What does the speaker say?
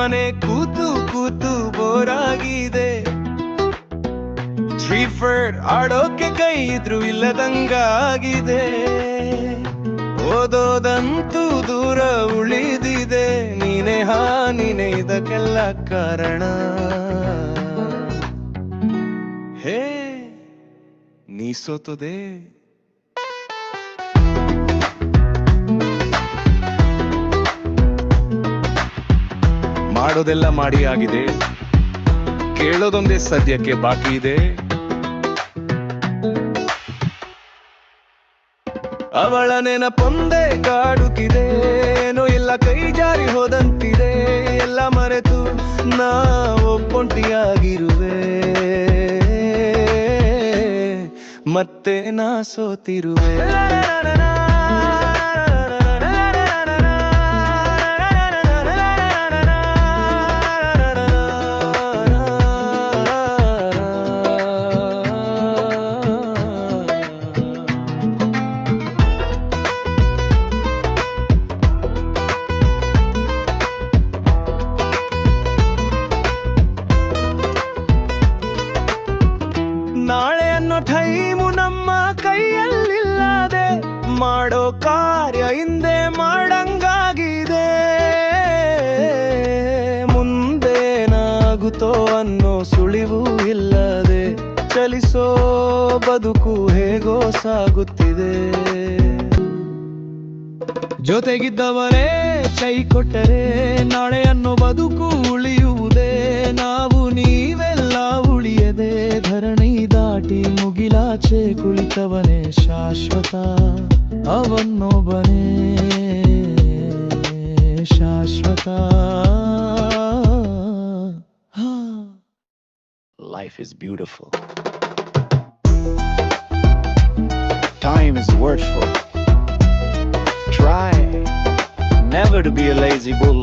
ಸುಮ್ಮನೆ ಕೂತು ಕೂತು ಬೋರಾಗಿದೆ. ಸ್ಟ್ರೀಟ್ ಆಡೋಕೆ ಕೈ ಇದ್ರು ಇಲ್ಲದಂಗಾಗಿದೆ. ಓದೋದಂತೂ ದೂರ ಉಳಿದಿದೆ. ನೀನೇ ಇದಕ್ಕೆಲ್ಲ ಕಾರಣ. ಹೇ ನೀ ಸೋತೋದೆ. ಮಾಡೋದೆಲ್ಲ ಮಾಡಿ ಆಗಿದೆ, ಕೇಳೋದೊಂದೇ ಸದ್ಯಕ್ಕೆ ಬಾಕಿ ಇದೆ. ಅವಳ ನೆನಪೊಂದೇ ಕಾಡುತ್ತಿದೆ. ಏನೋ ಇಲ್ಲ ಕೈ ಜಾರಿ ಹೋದಂತಿದೆ. ಎಲ್ಲ ಮರೆತು ನಾ ಒಬ್ಬೊಂಟಿಯಾಗಿರುವೆ. ಮತ್ತೆ ನಾ ಸೋತಿರುವೆ. ನಾಳೆ ಅನ್ನೋ ಟೈಮು ನಮ್ಮ ಕೈಯಲ್ಲಿಲ್ಲದೆ ಮಾಡೋ ಕಾರ್ಯ ಹಿಂದೆ ಮಾಡಂಗಾಗಿದೆ. ಮುಂದೇನಾಗುತ್ತೋ ಅನ್ನೋ ಸುಳಿವು ಇಲ್ಲದೆ ಚಲಿಸೋ ಬದುಕು ಹೇಗೋ ಸಾಗುತ್ತಿದೆ. ಜೊತೆಗಿದ್ದವರೇ ಕೈ ಕೊಟ್ಟರೆ ನಾಳೆ ಅನ್ನೋ ಬದುಕು ಉಳಿಯುವುದೇ. ನಾವು ನೀವೆಲ್ಲ ಉಳಿಯದೆ ಧರಣಿ ದಾಟಿ ಮುಗಿಲಾಚೆ ಕುಳಿತವನೇ ಶಾಶ್ವತ. ಅವನೊಬ್ಬನೇ ಶಾಶ್ವತ. Life is beautiful. Time is worthful. Try never to be a lazy bull.